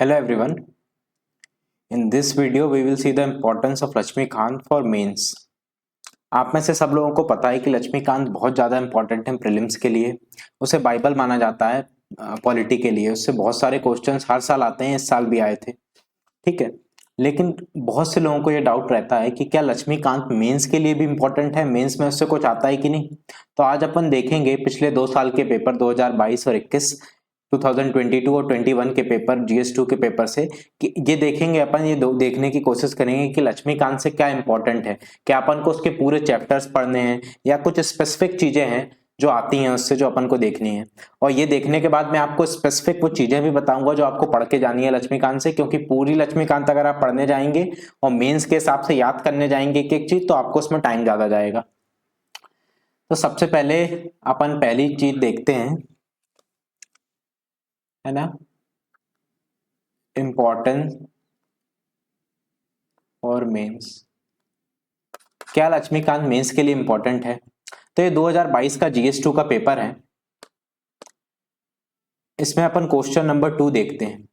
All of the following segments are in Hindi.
Hello everyone. In this video we will see the importance of Laxmikant for mains. आप में से सब लोगों को पता है कि लक्ष्मीकांत बहुत ज़्यादा इंपॉर्टेंट है प्रीलिम्स के लिए। उसे बाइबल माना जाता है पॉलिटी के लिए। उससे बहुत सारे क्वेश्चंस हर साल आते हैं, इस साल भी आए थे। ठीक है, लेकिन बहुत से लोगों को ये डाउट रहता है कि क्या लक्ष्मीकांत मेंस के लिए भी इंपॉर्टेंट है, मेंस में उससे कुछ आता है कि नहीं। तो आज अपन देखेंगे पिछले 2 साल के पेपर 2022 और 21, 2022 और 21 के पेपर, GS2 के पेपर से कि ये देखेंगे अपन, ये देखने की कोशिश करेंगे कि लक्ष्मीकांत से क्या इंपॉर्टेंट है, क्या अपन को उसके पूरे चैप्टर्स पढ़ने हैं या कुछ स्पेसिफिक चीजें हैं जो आती हैं उससे जो अपन को देखनी है। और ये देखने के बाद मैं आपको स्पेसिफिक वो चीजें भी बताऊंगा जो आपको पढ़ के जानी है लक्ष्मीकांत से, क्योंकि पूरी लक्ष्मीकांत अगर आप पढ़ने जाएंगे और मेंस के हिसाब से याद करने जाएंगे एक एक चीज, तो आपको उसमें टाइम ज्यादा जाएगा। तो सबसे पहले अपन पहली चीज देखते हैं, है ना, इम्पोर्टेंस और मेंस। क्या लक्ष्मीकांत मेंस के लिए इंपॉर्टेंट है? तो ये 2022 का GS2 का पेपर है। इसमें अपन क्वेश्चन नंबर 2 देखते हैं।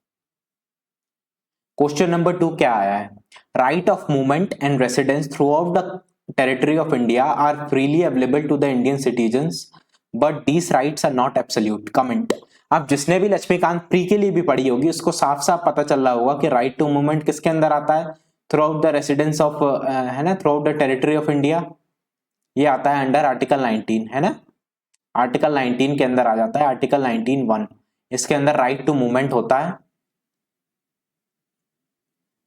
क्वेश्चन नंबर 2 क्या आया है? Right of movement and residence throughout the territory of India are freely available to the Indian citizens but these rights are not absolute. Comment. अब जिसने भी लक्ष्मीकांत प्री के लिए भी पढ़ी होगी उसको साफ साफ पता चल रहा होगा कि राइट टू मूवमेंट किसके अंदर आता है? Through out the residence of, है ना, through out the territory of India. ये आता है अंडर आर्टिकल 19, है ना। आर्टिकल 19 के अंदर आ जाता है, आर्टिकल 19(1). इसके अंदर राइट टू मूवमेंट होता है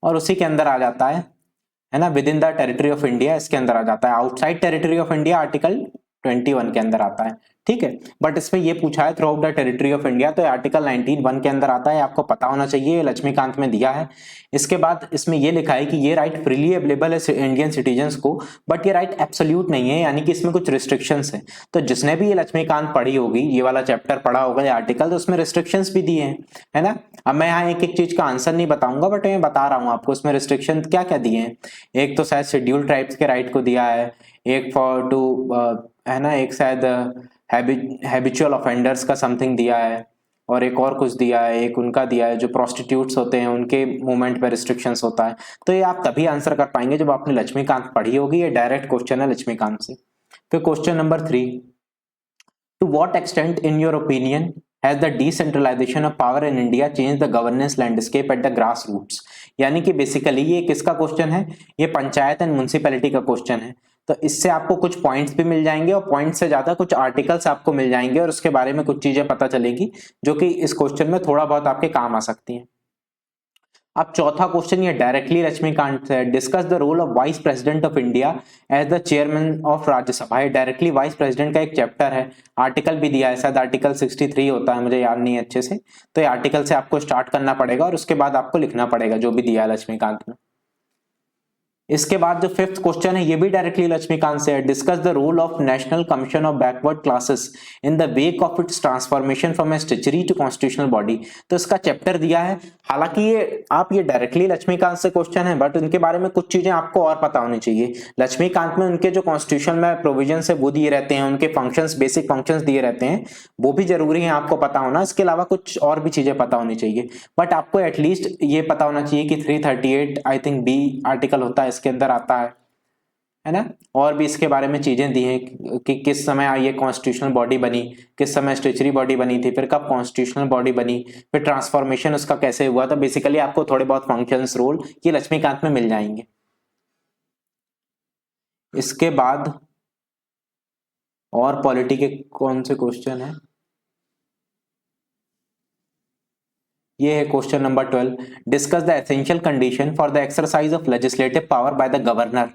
और उसी के अंदर आ जाता है ना, with in the territory of India इसके अंदर आ जाता है। Outside territory of India article 21 के अंदर आता है। ठीक है, बट इसमें ये पूछा है through out the territory of India, तो आर्टिकल 19(1) के अंदर आता है। आपको पता होना चाहिए, ये लक्ष्मीकांत में दिया है। इसके बाद इसमें ये लिखा है कि ये राइट फ्रीली अवेलेबल है इंडियन सिटीजन्स को, बट ये राइट एब्सोल्यूट नहीं है, यानी कि इसमें कुछ रिस्ट्रिक्शंस है। तो जिसने भी ये लक्ष्मीकांत पढ़ी होगी, ये वाला चैप्टर पढ़ा होगा, ये आर्टिकल, तो उसमें रिस्ट्रिक्शंस भी दिए हैं, है ना। अब मैं यहाँ एक एक चीज का आंसर नहीं बताऊंगा, बट मैं बता रहा हूँ आपको उसमें रिस्ट्रिक्शन क्या क्या दिए हैं। एक तो शायद शेड्यूल्ड ट्राइब्स के राइट को दिया है, एक फॉर टू, है ना, एक शायद हैबिचुअल ऑफेंडर्स का समथिंग दिया है, और एक और कुछ दिया है, एक उनका दिया है जो प्रोस्टिट्यूट्स होते हैं उनके मूवमेंट पे रिस्ट्रिक्शंस होता है। तो ये आप तभी आंसर कर पाएंगे जब आपने लक्ष्मीकांत पढ़ी होगी। ये डायरेक्ट क्वेश्चन है लक्ष्मीकांत से। फिर question number 3, to what extent in your opinion has the decentralisation of power in India change the governance landscape at the grass roots. यानी कि बेसिकली ये किसका क्वेश्चन है? ये पंचायत एंड म्युनिसिपैलिटी का क्वेश्चन है। तो इससे आपको कुछ पॉइंट्स भी मिल जाएंगे और पॉइंट्स से ज्यादा कुछ आर्टिकल्स आपको मिल जाएंगे और उसके बारे में कुछ चीजें पता चलेगी जो कि इस क्वेश्चन में थोड़ा बहुत आपके काम आ सकती हैं। अब चौथा क्वेश्चन ये डायरेक्टली लक्ष्मीकांत से, discuss the role of vice president of India as the chairman of Rajya Sabha. ये डायरेक्टली वाइस प्रेसिडेंट का एक चैप्टर है, आर्टिकल भी दिया है, शायद आर्टिकल 63 होता है, मुझे याद नहीं है अच्छे से। तो ये आर्टिकल से आपको स्टार्ट करना पड़ेगा और उसके बाद आपको लिखना पड़ेगा जो भी दिया है लक्ष्मीकांत में। इसके बाद जो फिफ्थ क्वेश्चन है ये भी डायरेक्टली लक्ष्मीकांत से है, discuss the role of national commission of backward classes in the wake of its transformation from a statutory to constitutional body. तो इसका चैप्टर दिया है। हालांकि ये डायरेक्टली लक्ष्मीकांत से क्वेश्चन है, बट उनके बारे में कुछ चीजें आपको और पता होनी चाहिए। लक्ष्मीकांत में उनके जो कॉन्स्टिट्यूशन में प्रोविजन है वो दिए रहते हैं, उनके फंक्शंस, बेसिक फंक्शंस दिए रहते हैं, वो भी जरूरी है आपको पता होना। इसके अलावा कुछ और भी चीजें पता होनी चाहिए, बट आपको एटलीस्ट ये पता होना चाहिए कि 338 आई थिंक बी आर्टिकल होता है, इसके अंदर आता है ना। और भी इसके बारे में चीजें दी हैं कि किस समय ये कॉन्स्टिट्यूशनल बॉडी बनी, किस समय स्टेचुरी बॉडी बनी थी, फिर कब कॉन्स्टिट्यूशनल बॉडी बनी, फिर ट्रांसफॉर्मेशन उसका कैसे हुआ। तो बेसिकली आपको थोड़े बहुत फंक्शंस, रोल ये लक्ष्मीकांत में मिल जाएंगे। इसके बाद और पॉलिटी के कौन से क्वेश्चन है? ये है question number 12, discuss the essential condition for the exercise of legislative power by the governor.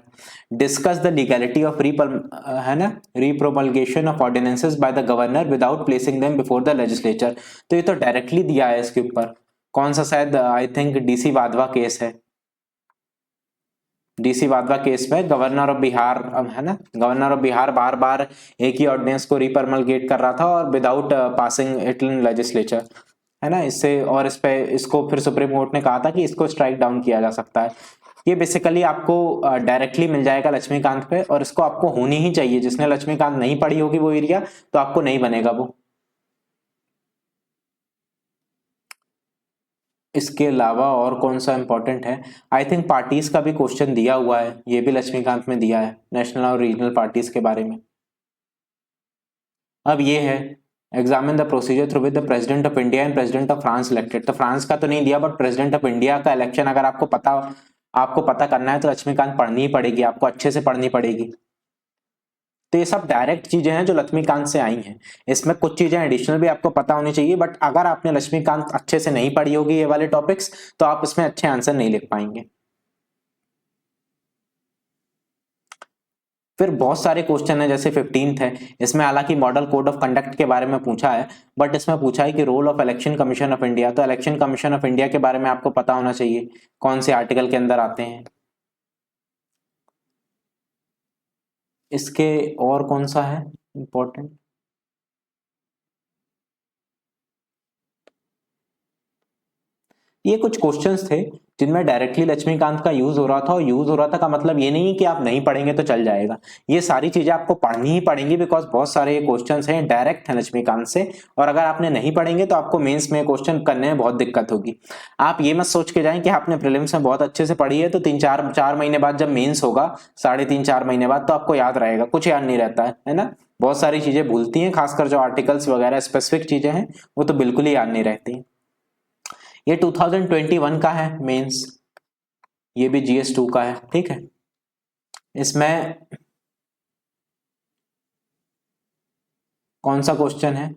Discuss the legality of है ना, repromulgation of ordinances by the governor without placing them before the legislature. तो ये तो डायरेक्टली दिया है इसके ऊपर। कौन सा? शायद I think DC Wadhwa case है। DC वाधवा केस में गवर्नर ऑफ बिहार, है ना, गवर्नर ऑफ बिहार बार बार एक ही ऑर्डिनेंस को रिप्रमलगेट कर रहा था और without passing it in legislature, है ना। इससे और इस पे इसको फिर सुप्रीम कोर्ट ने कहा था कि इसको स्ट्राइक डाउन किया जा सकता है। ये बेसिकली आपको डायरेक्टली मिल जाएगा लक्ष्मीकांत पे, और इसको आपको होनी ही चाहिए। जिसने लक्ष्मीकांत नहीं पढ़ी होगी वो एरिया, तो आपको नहीं बनेगा वो। इसके अलावा और कौन सा इंपॉर्टेंट है? आई थिंक पार्टीज का भी क्वेश्चन दिया हुआ है, ये भी लक्ष्मीकांत में दिया है, नेशनल और रीजनल पार्टीज के बारे में। अब ये है, examine the procedure through with the president of India and president of France elected. तो फ्रांस का तो नहीं दिया, बट प्रेसिडेंट ऑफ इंडिया का इलेक्शन अगर आपको पता करना है तो लक्ष्मीकांत पढ़नी ही पड़ेगी, आपको अच्छे से पढ़नी पड़ेगी। तो ये सब डायरेक्ट चीजें हैं जो लक्ष्मीकांत से आई हैं। इसमें कुछ चीजें एडिशनल भी आपको पता होनी चाहिए, बट अगर आपने लक्ष्मीकांत अच्छे से नहीं पढ़ी होगी ये वाले टॉपिक्स, तो आप इसमें अच्छे आंसर नहीं लिख पाएंगे। फिर बहुत सारे क्वेश्चन है, जैसे 15th है, इसमें हालांकि मॉडल कोड ऑफ कंडक्ट के बारे में पूछा है, बट इसमें पूछा है कि role of election commission of India. तो इलेक्शन कमीशन ऑफ इंडिया के बारे में आपको पता होना चाहिए, कौन से आर्टिकल के अंदर आते हैं। इसके और कौन सा है इंपॉर्टेंट? ये कुछ क्वेश्चंस थे जिनमें डायरेक्टली लक्ष्मीकांत का यूज हो रहा था, और यूज हो रहा था का मतलब ये नहीं कि आप नहीं पढ़ेंगे तो चल जाएगा, ये सारी चीजें आपको पढ़नी ही पड़ेंगी, बिकॉज बहुत सारे क्वेश्चंस हैं डायरेक्ट हैं लक्ष्मीकांत से, और अगर आपने नहीं पढ़ेंगे तो आपको मेंस में क्वेश्चन करने में बहुत दिक्कत होगी। आप ये मत सोच के जाएं कि आपने प्रीलिम्स में बहुत अच्छे से पढ़ी है तो 3-4 महीने बाद जब मेन्स होगा, 3.5-4 महीने बाद, तो आपको याद रहेगा। कुछ याद नहीं रहता है ना, बहुत सारी चीजें भूलती हैं, खासकर जो आर्टिकल्स वगैरह स्पेसिफिक चीजें हैं वो तो बिल्कुल ही याद नहीं रहती। ये 2021 का है मेंस, ये भी GS2 का है, ठीक है। इसमें कौन सा क्वेश्चन है?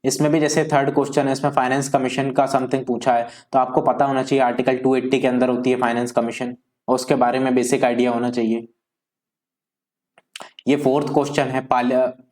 इसमें भी जैसे थर्ड क्वेश्चन है, इसमें फाइनेंस कमीशन का समथिंग पूछा है, तो आपको पता होना चाहिए आर्टिकल 280 के अंदर होती है फाइनेंस कमीशन, और उसके बारे में बेसिक आइडिया होना चाहिए। ये फोर्थ क्वेश्चन है,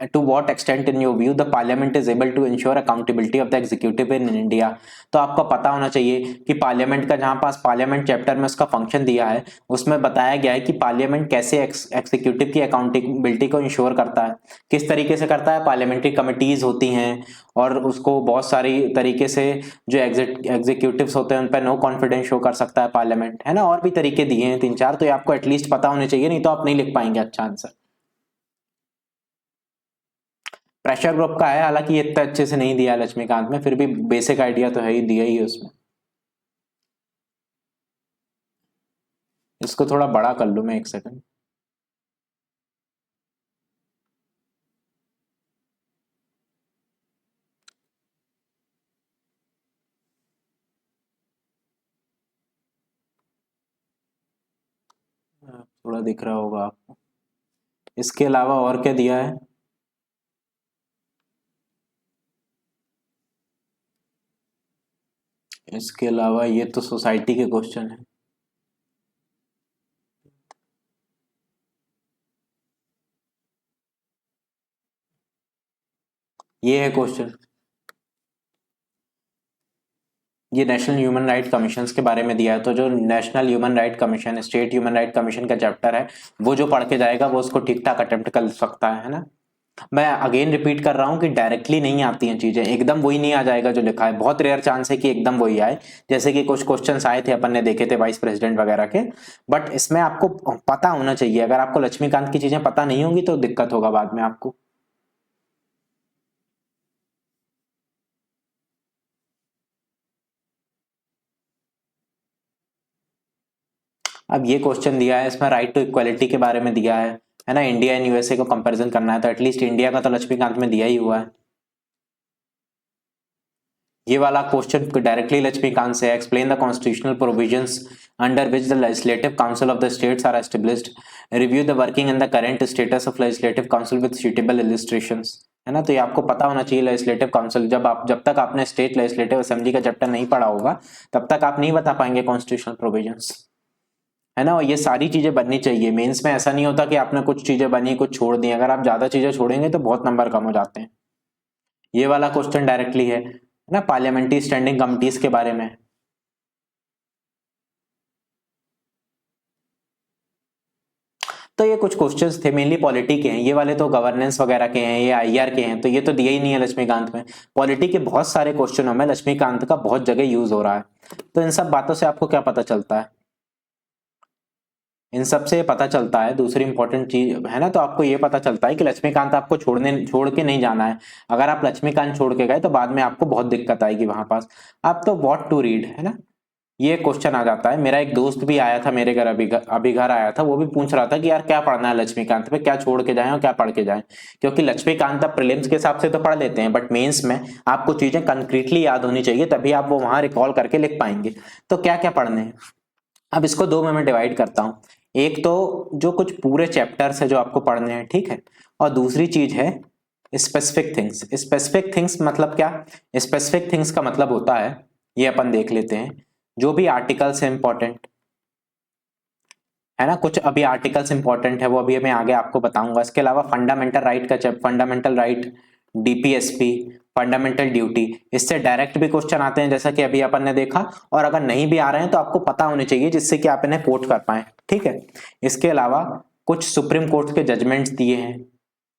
to what extent in your view the parliament is able to ensure accountability of the executive in India. तो आपको पता होना चाहिए कि पार्लियामेंट का, जहां पास पार्लियामेंट चैप्टर में उसका फंक्शन दिया है, उसमें बताया गया है कि पार्लियामेंट कैसे एग्जीक्यूटिव की अकाउंटेबिलिटी को इंश्योर करता है, किस तरीके से करता है। पार्लियामेंट्री कमिटीज होती हैं और उसको बहुत सारी तरीके से जो एग्जीक्यूटिव्स होते हैं उन पर नो कॉन्फिडेंस शो कर सकता है पार्लियामेंट, है ना, और भी तरीके दिए हैं 3-4, तो ये आपको एटलीस्ट पता होने चाहिए, नहीं तो आप नहीं लिख पाएंगे अच्छा आंसर। प्रेशर ग्रुप का है, हालांकि ये इतना अच्छे से नहीं दिया लक्ष्मीकांत में, फिर भी बेसिक आइडिया तो है ही, दिया ही है उसमें। इसको थोड़ा बड़ा कर लूं मैं, 1 सेकंड। थोड़ा दिख रहा होगा आपको। इसके अलावा और क्या दिया है? इसके अलावा ये तो सोसाइटी के क्वेश्चन है। ये है क्वेश्चन, ये नेशनल ह्यूमन राइट कमीशन के बारे में दिया है। तो जो national human right commission, state human right commission का चैप्टर है, वो जो पढ़ के जाएगा वो उसको ठीक ठाक अटेम्प्ट कर सकता है ना। मैं अगेन रिपीट कर रहा हूं कि डायरेक्टली नहीं आती हैं चीजें, एकदम वही नहीं आ जाएगा जो लिखा है, बहुत रेयर चांस है कि एकदम वही आए। जैसे कि कुछ क्वेश्चंस आए थे, अपन ने देखे थे वाइस प्रेसिडेंट वगैरह के, बट इसमें आपको पता होना चाहिए। अगर आपको लक्ष्मीकांत की चीजें पता नहीं होंगी तो दिक्कत होगा बाद में आपको। अब ये क्वेश्चन दिया है, इसमें राइट टू इक्वालिटी के बारे में दिया है ना, इंडिया एंड यूएसए को कंपैरिजन करना है, तो एटलीस्ट इंडिया का तो लक्ष्मीकांत में दिया ही हुआ है। ये वाला क्वेश्चन डायरेक्टली लक्ष्मीकांत से, explain the constitutional provisions under which the legislative council of the states are established, review the working and the current status of legislative council with suitable illustrations, है ना। तो ये आपको पता होना चाहिए लेजिस्लेटिव काउंसिल, जब तक आपने स्टेट लेजिस्लेटिव असेंबली का चैप्टर नहीं पढ़ा होगा तब तक आप नहीं बता पाएंगे कॉन्स्टिट्यूशनल प्रोविजंस, है ना। और ये सारी चीजें बननी चाहिए मेंस में, ऐसा नहीं होता कि आपने कुछ चीजें बनी कुछ छोड़ दी, अगर आप ज्यादा चीजें छोड़ेंगे तो बहुत नंबर कम हो जाते हैं। ये वाला क्वेश्चन डायरेक्टली है ना, पार्लियामेंट्री स्टैंडिंग कमिटीज के बारे में। तो ये कुछ क्वेश्चंस थे, मेनली पॉलिटी के हैं, ये वाले तो गवर्नेंस वगैरह के हैं, ये आईआर के हैं, तो ये तो दिया ही नहीं है लक्ष्मीकांत में। पॉलिटी के बहुत सारे क्वेश्चनों में लक्ष्मीकांत का बहुत जगह यूज हो रहा है, तो इन सब बातों से आपको क्या पता चलता है? इन सब से पता चलता है, दूसरी इंपॉर्टेंट चीज है ना, तो आपको ये पता चलता है कि लक्ष्मीकांत आपको छोड़ के नहीं जाना है। अगर आप लक्ष्मीकांत छोड़ के गए तो बाद में आपको बहुत दिक्कत आएगी वहां पास। आप तो व्हाट टू रीड, है ना, ये क्वेश्चन आ जाता है। मेरा एक दोस्त भी आया था मेरे घर, अभी घर आया था, वो भी पूछ रहा था कि यार क्या पढ़ना है लक्ष्मीकांत पे, क्या छोड़ के जाएं और क्या पढ़ के जाएं। क्योंकि लक्ष्मीकांत आप प्रीलिम्स के हिसाब से तो पढ़ लेते हैं, बट मेंस में आपको चीजें कंक्रीटली याद होनी चाहिए, तभी आप वो वहां रिकॉल करके लिख पाएंगे। तो क्या क्या पढ़ने हैं, अब इसको दो में डिवाइड करता हूं। एक तो जो कुछ पूरे चैप्टर्स है जो आपको पढ़ने हैं, ठीक है, और दूसरी चीज है स्पेसिफिक थिंग्स। स्पेसिफिक थिंग्स मतलब क्या? स्पेसिफिक थिंग्स का मतलब होता है, ये अपन देख लेते हैं, जो भी आर्टिकल्स है इंपॉर्टेंट, है ना, कुछ अभी आर्टिकल्स इंपॉर्टेंट है वो अभी मैं आगे आपको बताऊंगा। इसके अलावा फंडामेंटल राइट का fundamental right, DPSP, fundamental duty, इससे डायरेक्ट भी क्वेश्चन आते हैं जैसा कि अभी अपन ने देखा, और अगर नहीं भी आ रहे हैं तो आपको पता होने चाहिए जिससे कि आप इन्हें कोट कर पाए, ठीक है। इसके अलावा कुछ सुप्रीम कोर्ट के जजमेंट्स दिए हैं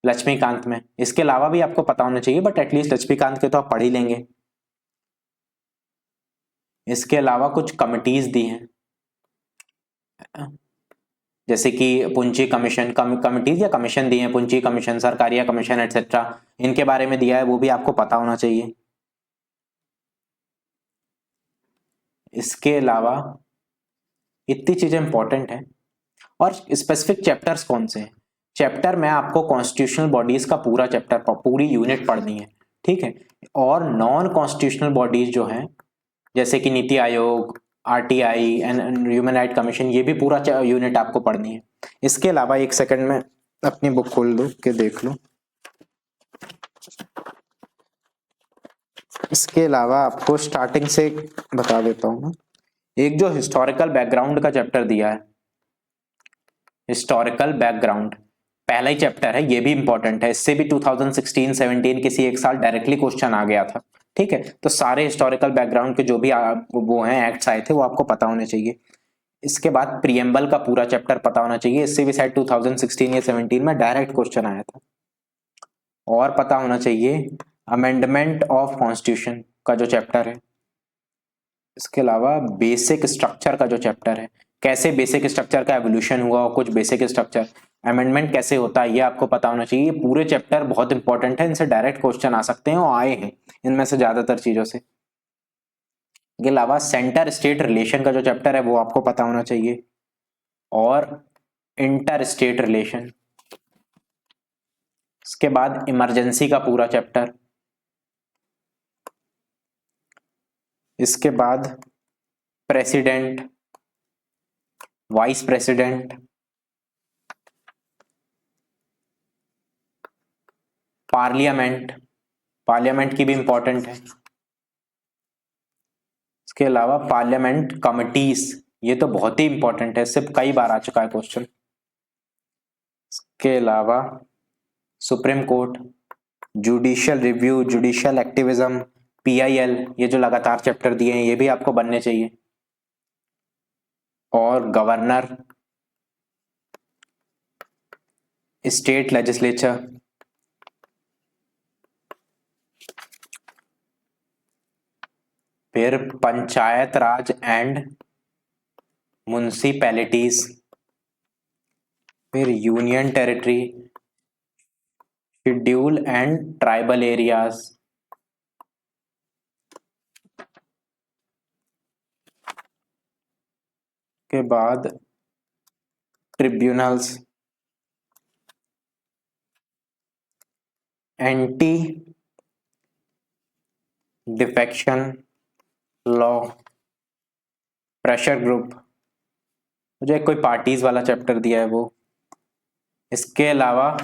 लक्ष्मीकांत में, इसके अलावा भी आपको पता होना चाहिए, बट एटलीस्ट लक्ष्मीकांत के तो आप पढ़ ही लेंगे। इसके अलावा कुछ कमिटीज दी हैं, जैसे कि पुंची कमीशन, कमिटीज या कमीशन दिए हैं, पुंची कमीशन, सरकारिया कमीशन एटसेट्रा, इनके बारे में दिया है, वो भी आपको पता होना चाहिए। इसके अलावा इतनी चीजें इंपॉर्टेंट हैं। और स्पेसिफिक चैप्टर्स कौन से हैं? चैप्टर में आपको कॉन्स्टिट्यूशनल बॉडीज का पूरा चैप्टर, पूरी यूनिट पढ़नी है, ठीक है। और नॉन कॉन्स्टिट्यूशनल बॉडीज जो हैं, जैसे कि NITI Aayog, RTI and human right commission, ये भी पूरा यूनिट आपको पढ़नी है। इसके अलावा एक सेकंड में अपनी बुक खोल दो के देख लो। इसके अलावा आपको स्टार्टिंग से बता देता हूँ, एक जो हिस्टोरिकल बैकग्राउंड का चैप्टर दिया है, हिस्टोरिकल बैकग्राउंड पहला ही चैप्टर है, ये भी इंपॉर्टेंट है, इससे भी 2016-17 किसी एक साल डायरेक्टली क्वेश्चन आ गया था, ठीक है। तो सारे हिस्टोरिकल बैकग्राउंड के जो भी वो हैं एक्ट्स आए थे वो आपको पता होने चाहिए। इसके बाद प्रियम्बल का पूरा चैप्टर पता होना चाहिए, इससे भी शायद 2016 या 17 में डायरेक्ट क्वेश्चन आया था। और पता होना चाहिए अमेंडमेंट ऑफ कॉन्स्टिट्यूशन का जो चैप्टर है। इसके अलावा बेसिक स्ट्रक्चर का जो चैप्टर है, कैसे बेसिक स्ट्रक्चर का एवोल्यूशन हुआ और कुछ बेसिक स्ट्रक्चर, अमेंडमेंट कैसे होता है, ये आपको पता होना चाहिए। पूरे चैप्टर बहुत इंपॉर्टेंट है, इनसे डायरेक्ट क्वेश्चन आ सकते हैं और आए हैं इनमें से ज्यादातर चीजों से। के अलावा सेंटर स्टेट रिलेशन का जो चैप्टर है वो आपको पता होना चाहिए, और इंटर स्टेट रिलेशन। इसके बाद इमरजेंसी का पूरा चैप्टर। इसके बाद president, vice president, parliament, parliament की भी इंपॉर्टेंट है। इसके अलावा पार्लियामेंट कमिटीज, ये तो बहुत ही इंपॉर्टेंट है, सिर्फ कई बार आ चुका है क्वेश्चन। इसके अलावा supreme court, judicial review, judicial activism, PIL, ये जो लगातार चैप्टर दिए हैं ये भी आपको बनने चाहिए। और गवर्नर, स्टेट लेजिस्लेचर, फिर पंचायत राज एंड म्युनिसिपैलिटीज, फिर union territory, schedule and tribal areas, के बाद tribunals, anti defection law, pressure group, मुझे कोई पार्टीज वाला चैप्टर दिया है वो। इसके अलावा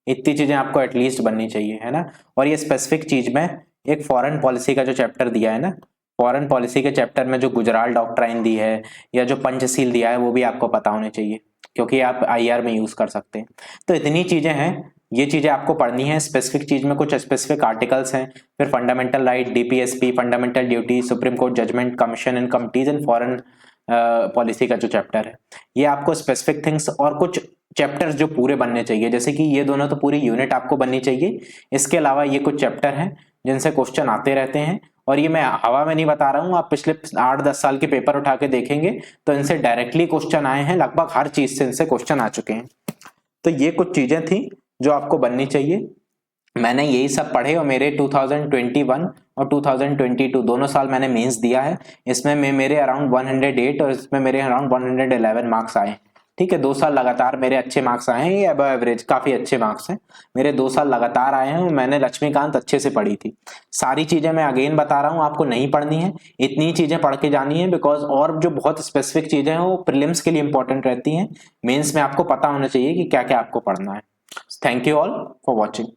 इतनी चीजें आपको एटलीस्ट बननी चाहिए, है ना। और ये स्पेसिफिक चीज में एक फॉरेन पॉलिसी का जो चैप्टर दिया है ना, फॉरेन पॉलिसी के चैप्टर में जो गुजराल डॉक्ट्राइन दी है या जो पंचशील दिया है वो भी आपको पता होने चाहिए, क्योंकि आप आईआर में यूज कर सकते हैं। तो इतनी चीजें हैं, ये चीजें आपको पढ़नी है। स्पेसिफिक चीज में कुछ स्पेसिफिक आर्टिकल्स हैं, फिर fundamental right, DPSP, fundamental duty, supreme court judgement, commission and committees and foreign policy का जो चैप्टर है, ये आपको स्पेसिफिक थिंग्स और कुछ चैप्टर्स जो पूरे बनने चाहिए, जैसे कि ये दोनों तो पूरी यूनिट आपको बननी चाहिए। इसके अलावा ये कुछ चैप्टर हैं जिनसे क्वेश्चन आते रहते हैं और ये मैं हवा में नहीं बता रहा हूँ, आप पिछले 8-10 साल के पेपर उठा के देखेंगे तो इनसे डायरेक्टली क्वेश्चन आए हैं, लगभग हर चीज से इनसे क्वेश्चन आ चुके हैं। तो ये कुछ चीजें थी जो आपको बननी चाहिए। मैंने यही सब पढ़े और मेरे 2021 और 2022 दोनों साल मैंने मेंस दिया है। इसमें मेरे अराउंड 108 और इसमें मेरे अराउंड 111 मार्क्स आए। ठीक है, 2 साल लगातार मेरे अच्छे मार्क्स आए हैं, ये अबव एवरेज काफी अच्छे मार्क्स हैं। मेरे 2 साल लगातार आए हैं और मैंने लक्ष्मीकांत अच्छे से पढ़ी थी। सारी चीजें मैं अगेन बता रहा हूँ, आपको नहीं पढ़नी है, इतनी चीजें पढ़ के जानी है, बिकॉज और जो बहुत स्पेसिफिक चीजें हैं वो प्रीलिम्स के लिए इंपॉर्टेंट रहती हैं। मेंस में आपको पता होना चाहिए कि क्या क्या आपको पढ़ना है। Thank you all for watching.